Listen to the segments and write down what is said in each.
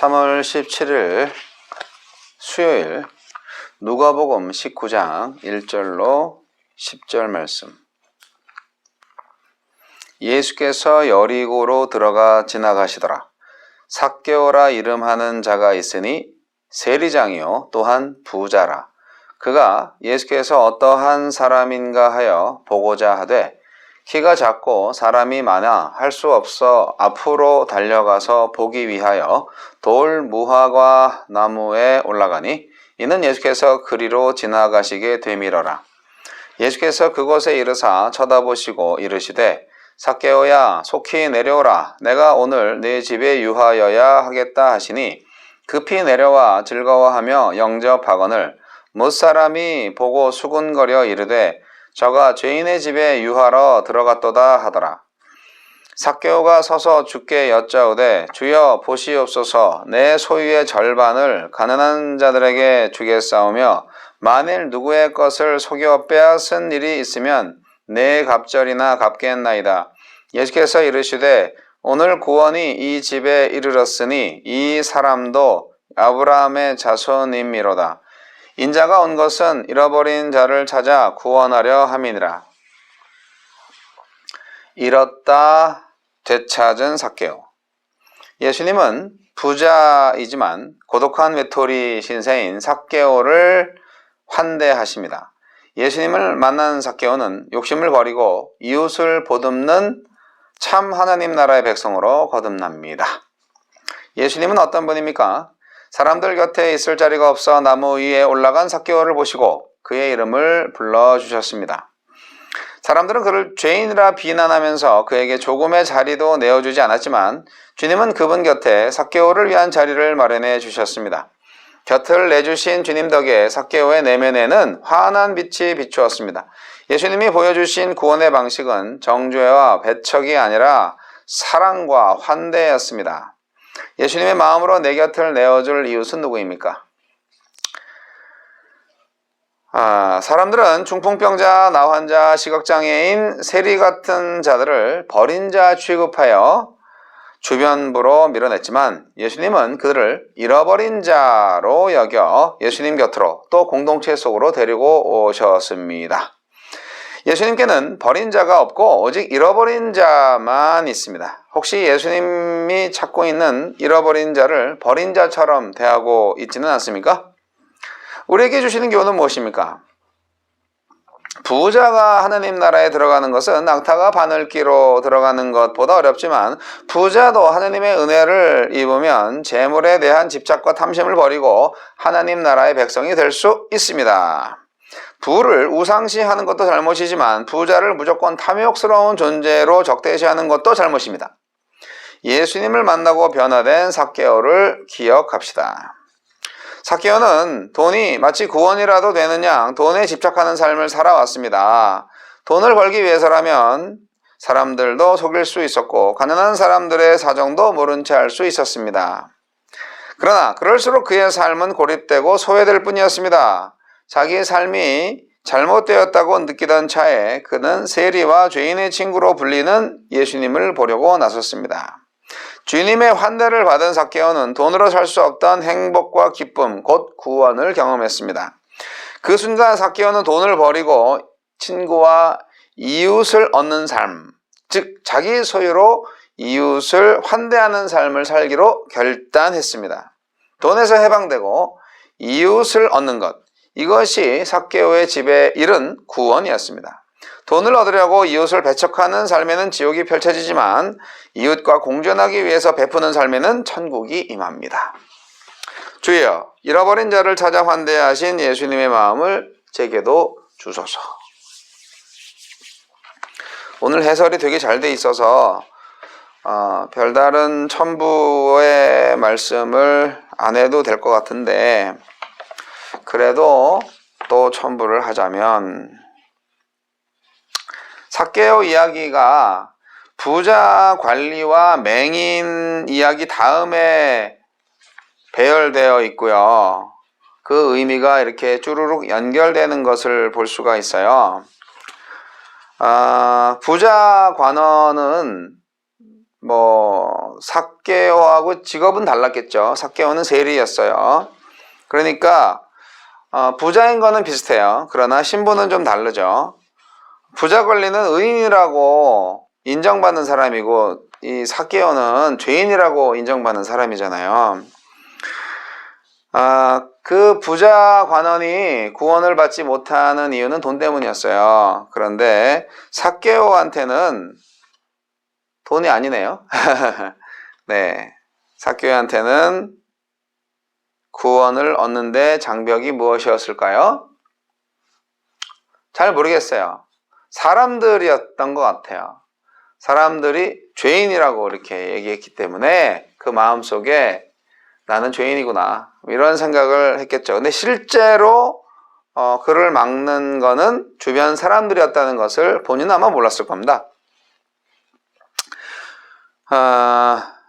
3월 17일 수요일 누가복음 19장 1절로 10절 말씀. 예수께서 여리고로 들어가 지나가시더라. 삭개오라 이름하는 자가 있으니 세리장이요 또한 부자라. 그가 예수께서 어떠한 사람인가 하여 보고자 하되 키가 작고 사람이 많아 할 수 없어 앞으로 달려가서 보기 위하여 돌 무화과 나무에 올라가니 이는 예수께서 그리로 지나가시게 되밀어라. 예수께서 그곳에 이르사 쳐다보시고 이르시되 삭개오야 속히 내려오라. 내가 오늘 네 집에 유하여야 하겠다 하시니 급히 내려와 즐거워하며 영접하거늘 못사람이 보고 수군거려 이르되 저가 죄인의 집에 유하러 들어갔도다 하더라. 삭개오가 서서 주께 여짜오되 주여 보시옵소서 내 소유의 절반을 가난한 자들에게 주겠사오며 만일 누구의 것을 속여 빼앗은 일이 있으면 내 갑절이나 갚겠나이다. 예수께서 이르시되 오늘 구원이 이 집에 이르렀으니 이 사람도 아브라함의 자손임이로다. 인자가 온 것은 잃어버린 자를 찾아 구원하려 함이니라. 잃었다 되찾은 삭개오. 예수님은 부자이지만 고독한 외톨이 신세인 삭개오를 환대하십니다. 예수님을 만난 삭개오는 욕심을 버리고 이웃을 보듬는 참 하나님 나라의 백성으로 거듭납니다. 예수님은 어떤 분입니까? 사람들 곁에 있을 자리가 없어 나무 위에 올라간 삭개오를 보시고 그의 이름을 불러주셨습니다. 사람들은 그를 죄인이라 비난하면서 그에게 조금의 자리도 내어주지 않았지만 주님은 그분 곁에 삭개오를 위한 자리를 마련해 주셨습니다. 곁을 내주신 주님 덕에 삭개오의 내면에는 환한 빛이 비추었습니다. 예수님이 보여주신 구원의 방식은 정죄와 배척이 아니라 사랑과 환대였습니다. 예수님의 마음으로 내 곁을 내어줄 이웃은 누구입니까? 사람들은 중풍병자, 나환자, 시각장애인, 세리 같은 자들을 버린 자 취급하여 주변부로 밀어냈지만 예수님은 그들을 잃어버린 자로 여겨 예수님 곁으로 또 공동체 속으로 데리고 오셨습니다. 예수님께는 버린 자가 없고 오직 잃어버린 자만 있습니다. 혹시 예수님이 찾고 있는 잃어버린 자를 버린 자처럼 대하고 있지는 않습니까? 우리에게 주시는 교훈은 무엇입니까? 부자가 하나님 나라에 들어가는 것은 낙타가 바늘기로 들어가는 것보다 어렵지만 부자도 하나님의 은혜를 입으면 재물에 대한 집착과 탐심을 버리고 하나님 나라의 백성이 될 수 있습니다. 부를 우상시하는 것도 잘못이지만 부자를 무조건 탐욕스러운 존재로 적대시하는 것도 잘못입니다. 예수님을 만나고 변화된 삭개오를 기억합시다. 삭개오는 돈이 마치 구원이라도 되는 양 돈에 집착하는 삶을 살아왔습니다. 돈을 벌기 위해서라면 사람들도 속일 수 있었고 가난한 사람들의 사정도 모른 채 할 수 있었습니다. 그러나 그럴수록 그의 삶은 고립되고 소외될 뿐이었습니다. 자기의 삶이 잘못되었다고 느끼던 차에 그는 세리와 죄인의 친구로 불리는 예수님을 보려고 나섰습니다. 주님의 환대를 받은 삭개오는 돈으로 살 수 없던 행복과 기쁨, 곧 구원을 경험했습니다. 그 순간 삭개오는 돈을 버리고 친구와 이웃을 얻는 삶, 즉 자기 소유로 이웃을 환대하는 삶을 살기로 결단했습니다. 돈에서 해방되고 이웃을 얻는 것, 이것이 삭개오의 집에 이른 구원이었습니다. 돈을 얻으려고 이웃을 배척하는 삶에는 지옥이 펼쳐지지만 이웃과 공존하기 위해서 베푸는 삶에는 천국이 임합니다. 주여, 잃어버린 자를 찾아 환대하신 예수님의 마음을 제게도 주소서. 오늘 해설이 되게 잘 돼 있어서 별다른 첨부의 말씀을 안 해도 될 것 같은데 그래도 또 첨부를 하자면 삭개오 이야기가 부자 관리와 맹인 이야기 다음에 배열되어 있고요. 그 의미가 이렇게 쭈루룩 연결되는 것을 볼 수가 있어요. 부자 관원은 삭개오하고 직업은 달랐겠죠. 삭개오는 세리였어요. 그러니까 부자인 거는 비슷해요. 그러나 신분은 좀 다르죠. 부자 권리는 의인이라고 인정받는 사람이고 이 삭개오는 죄인이라고 인정받는 사람이잖아요. 그 부자 관원이 구원을 받지 못하는 이유는 돈 때문이었어요. 그런데 삭개오한테는 돈이 아니네요. 네, 삭개오한테는 구원을 얻는데 장벽이 무엇이었을까요? 잘 모르겠어요. 사람들이었던 것 같아요. 사람들이 죄인이라고 이렇게 얘기했기 때문에 그 마음속에 나는 죄인이구나 이런 생각을 했겠죠. 근데 실제로 그를 막는 거는 주변 사람들이었다는 것을 본인은 아마 몰랐을 겁니다.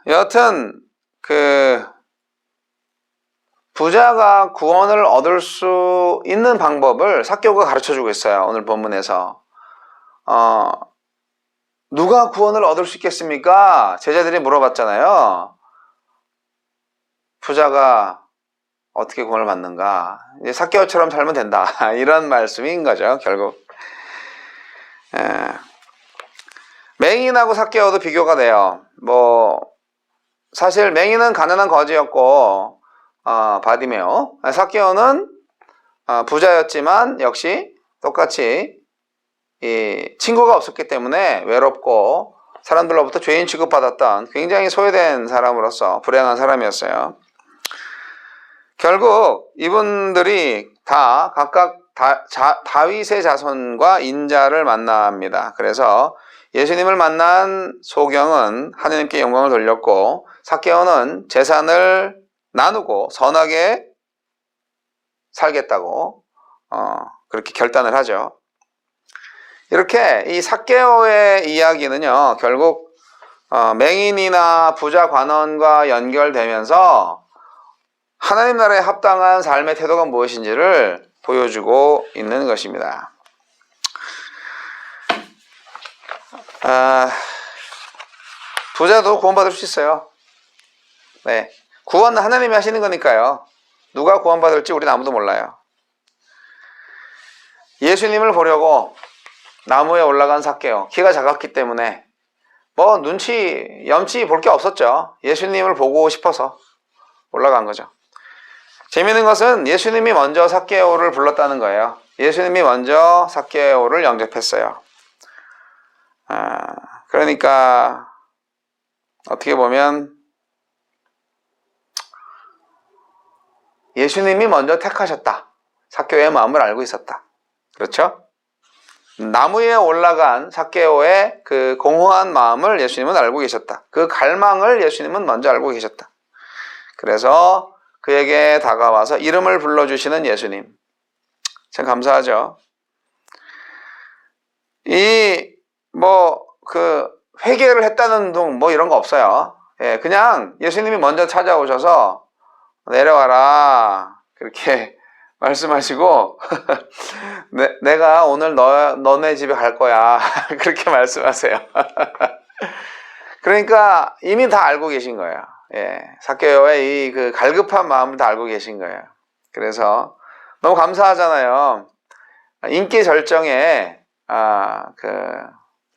여하튼 그 부자가 구원을 얻을 수 있는 방법을 삭개오가 가르쳐주고 있어요. 오늘 본문에서 누가 구원을 얻을 수 있겠습니까? 제자들이 물어봤잖아요. 부자가 어떻게 구원을 받는가? 이제 삭개오처럼 살면 된다. 이런 말씀인 거죠, 결국. 맹인하고 삭개오도 비교가 돼요. 사실 맹인은 가난한 거지였고, 바디메오. 삭개오는 부자였지만 역시 똑같이 친구가 없었기 때문에 외롭고 사람들로부터 죄인 취급받았던 굉장히 소외된 사람으로서 불행한 사람이었어요. 결국 이분들이 다 각각 다윗의 자손과 인자를 만납니다. 그래서 예수님을 만난 소경은 하느님께 영광을 돌렸고 삭개오는 재산을 나누고 선하게 살겠다고 그렇게 결단을 하죠. 이렇게 이 삭개오의 이야기는요, 결국 맹인이나 부자 관원과 연결되면서 하나님 나라에 합당한 삶의 태도가 무엇인지를 보여주고 있는 것입니다. 부자도 구원받을 수 있어요. 네, 구원은 하나님이 하시는 거니까요. 누가 구원받을지 우리는 아무도 몰라요. 예수님을 보려고 나무에 올라간 삭개오, 키가 작았기 때문에 염치 볼 게 없었죠. 예수님을 보고 싶어서 올라간 거죠. 재미있는 것은 예수님이 먼저 삭개오를 불렀다는 거예요. 예수님이 먼저 삭개오를 영접했어요. 그러니까 어떻게 보면 예수님이 먼저 택하셨다. 삭개오의 마음을 알고 있었다. 그렇죠? 나무에 올라간 삭개오의 그 공허한 마음을 예수님은 알고 계셨다. 그 갈망을 예수님은 먼저 알고 계셨다. 그래서 그에게 다가와서 이름을 불러주시는 예수님. 참 감사하죠. 회개를 했다는 둥 이런 거 없어요. 예, 그냥 예수님이 먼저 찾아오셔서 내려와라. 그렇게 말씀하시고 내가 오늘 너네 집에 갈 거야. 그렇게 말씀하세요. 그러니까 이미 다 알고 계신 거예요. 예, 삭개오의 그 갈급한 마음을 다 알고 계신 거예요. 그래서 너무 감사하잖아요. 인기 절정에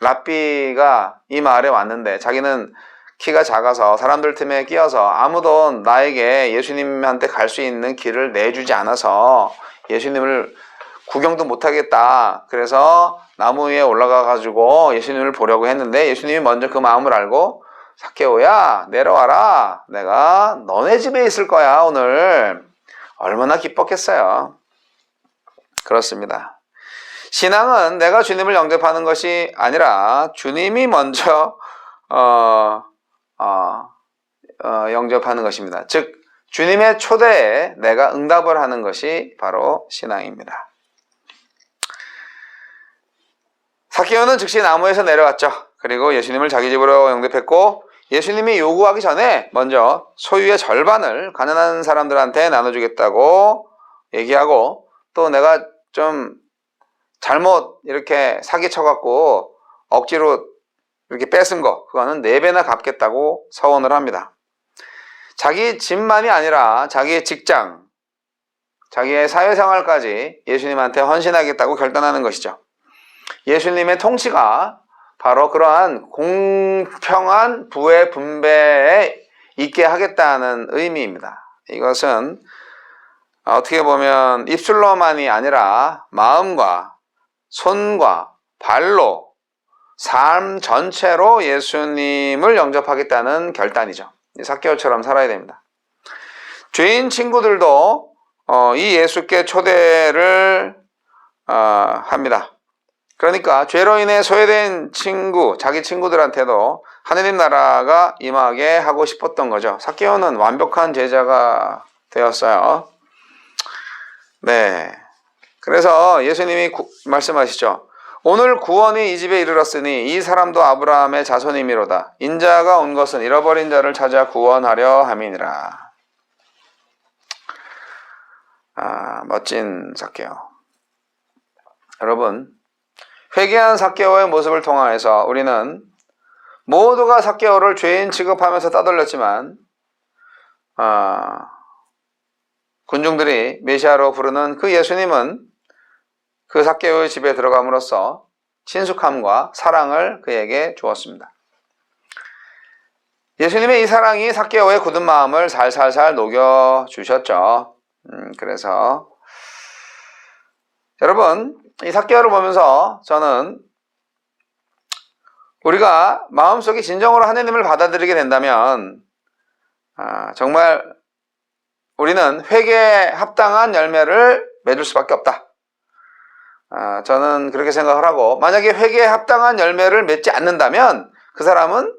랍비가 이 마을에 왔는데 자기는 키가 작아서 사람들 틈에 끼어서 아무도 나에게 예수님한테 갈 수 있는 길을 내주지 않아서 예수님을 구경도 못하겠다. 그래서 나무 위에 올라가 가지고 예수님을 보려고 했는데 예수님이 먼저 그 마음을 알고 삭개오야 내려와라. 내가 너네 집에 있을 거야 오늘. 얼마나 기뻤겠어요. 그렇습니다. 신앙은 내가 주님을 영접하는 것이 아니라 주님이 먼저 영접하는 것입니다. 즉 주님의 초대에 내가 응답을 하는 것이 바로 신앙입니다. 삭개오는 즉시 나무에서 내려왔죠. 그리고 예수님을 자기 집으로 영접했고 예수님이 요구하기 전에 먼저 소유의 절반을 가난한 사람들한테 나눠주겠다고 얘기하고 또 내가 좀 잘못 이렇게 사기쳐갖고 억지로 이렇게 뺏은 거, 그거는 4배나 갚겠다고 서원을 합니다. 자기 집만이 아니라 자기의 직장, 자기의 사회생활까지 예수님한테 헌신하겠다고 결단하는 것이죠. 예수님의 통치가 바로 그러한 공평한 부의 분배에 있게 하겠다는 의미입니다. 이것은 어떻게 보면 입술로만이 아니라 마음과 손과 발로 삶 전체로 예수님을 영접하겠다는 결단이죠. 삭개오처럼 살아야 됩니다. 죄인 친구들도 이 예수께 초대를 합니다. 그러니까 죄로 인해 소외된 친구, 자기 친구들한테도 하느님 나라가 임하게 하고 싶었던 거죠. 삭개오는 완벽한 제자가 되었어요. 네. 그래서 예수님이 말씀하시죠. 오늘 구원이 이 집에 이르렀으니 이 사람도 아브라함의 자손이미로다. 인자가 온 것은 잃어버린 자를 찾아 구원하려 함이니라. 멋진 삭개오. 여러분, 회개한 삭개오의 모습을 통하여서 우리는 모두가 삭개오를 죄인 취급하면서 따돌렸지만 군중들이 메시아로 부르는 그 예수님은 그 삭개오의 집에 들어감으로써 친숙함과 사랑을 그에게 주었습니다. 예수님의 이 사랑이 삭개오의 굳은 마음을 살살살 녹여주셨죠. 그래서 여러분, 이 삭개오를 보면서 저는 우리가 마음속에 진정으로 하느님을 받아들이게 된다면 정말 우리는 회개에 합당한 열매를 맺을 수밖에 없다. 저는 그렇게 생각을 하고, 만약에 회개에 합당한 열매를 맺지 않는다면 그 사람은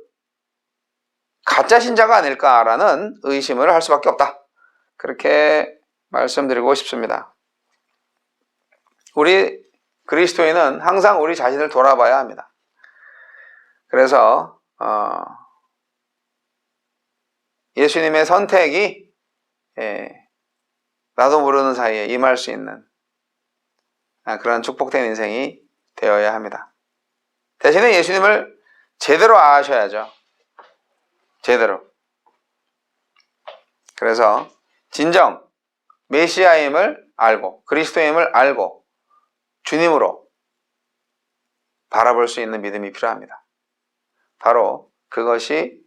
가짜 신자가 아닐까라는 의심을 할 수밖에 없다. 그렇게 말씀드리고 싶습니다. 우리 그리스도인은 항상 우리 자신을 돌아봐야 합니다. 그래서 예수님의 선택이 나도 모르는 사이에 임할 수 있는 그런 축복된 인생이 되어야 합니다. 대신에 예수님을 제대로 아셔야죠. 제대로. 그래서 진정 메시아임을 알고 그리스도임을 알고 주님으로 바라볼 수 있는 믿음이 필요합니다. 바로 그것이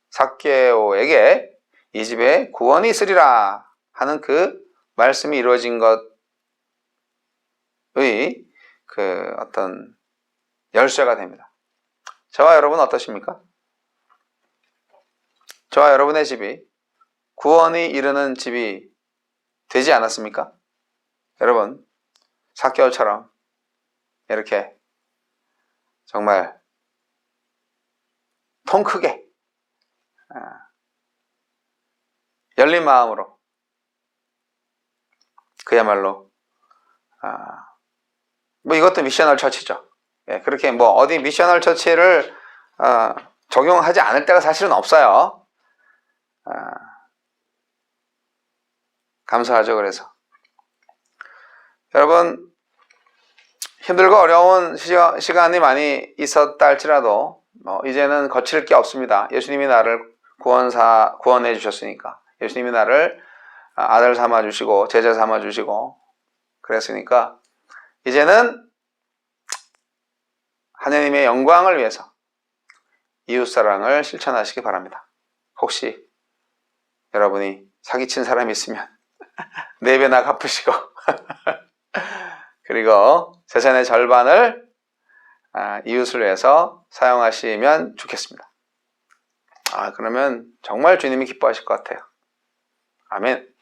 삭개오에게 이 집에 구원이 있으리라 하는 그 말씀이 이루어진 것의 그 어떤 열쇠가 됩니다. 저와 여러분 어떠십니까? 저와 여러분의 집이 구원이 이르는 집이 되지 않았습니까? 여러분, 삭개오처럼 이렇게 정말 통 크게 열린 마음으로 그야말로 뭐 이것도 미셔널 처치죠. 그렇게 뭐 어디 미셔널 처치를 적용하지 않을 때가 사실은 없어요. 감사하죠. 그래서 여러분, 힘들고 어려운 시간이 많이 있었다 할지라도 이제는 거칠 게 없습니다. 예수님이 나를 구원해 주셨으니까, 예수님이 나를 아들 삼아 주시고 제자 삼아 주시고 그랬으니까 이제는 하나님의 영광을 위해서 이웃사랑을 실천하시기 바랍니다. 혹시 여러분이 사기친 사람이 있으면 4배나 갚으시고 그리고 재산의 절반을 이웃을 위해서 사용하시면 좋겠습니다. 그러면 정말 주님이 기뻐하실 것 같아요. 아멘.